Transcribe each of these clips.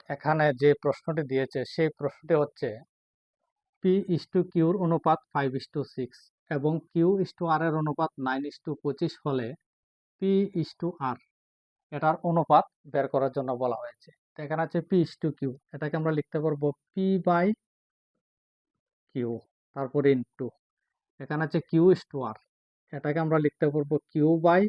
এখানে যে প্রশ্নটি দিয়েছে সেই প্রশ্নটি হচ্ছে P/Q অনুপাত 5:6 এবং Q/R এর অনুপাত 9:25 হলে P/R এটার অনুপাত বের করার জন্য বলা হয়েছে। তো এখানে আছে P/Q, এটাকে আমরা লিখতে পারবো P/Q, তারপরে ইনটু এখানে আছে Q/R, এটাকে আমরা লিখতে পারবো Q/R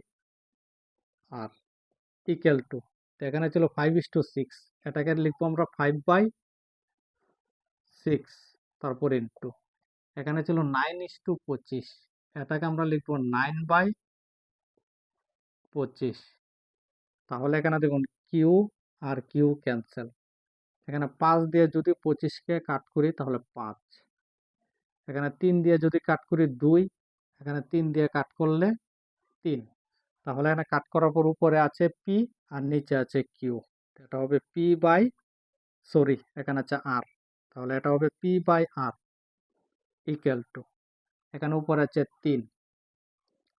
ইকুয়াল টু, তো এখানে ছিল 5:6, এটাকে লিখবো আমরা 5/6, তারপর ইনটু এখানে ছিল 9:25, এটাকে আমরা লিখবো 9/25। তাহলে এখানে দেখুন কিউ আর কিউ ক্যান্সেল, এখানে 5 দিয়ে যদি 25কে কাট করি তাহলে 5, এখানে 3 দিয়ে যদি কাট করি 2, এখানে 3 দিয়ে কাট করলে 3, তাহলে এখানে কাট করার পর উপরে আছে পি আর নিচে আছে কিউ, এটা হবে এখানে আছে আর, তাহলে এটা হবে P/R ইকুয়াল টু, এখানে উপরে আছে 3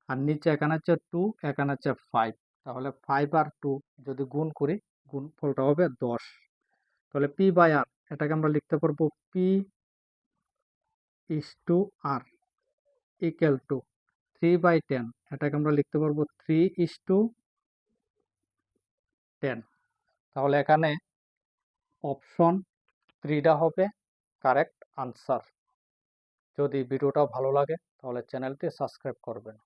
আর নিচে এখানে আছে 2, এখানে আছে 5, তাহলে 5 আর 2 যদি গুণ করি গুণফলটা হবে 10। তাহলে P/R এটাকে আমরা লিখতে পারবো P/R ইকুয়াল টু 3/10, এটাকে আমরা লিখতে পারবো 3:10। তাহলে এখানে অপশন 3টা হবে কারেক্ট আনসার। যদি ভিডিওটা ভালো লাগে তাহলে চ্যানেলটি সাবস্ক্রাইব করবেন।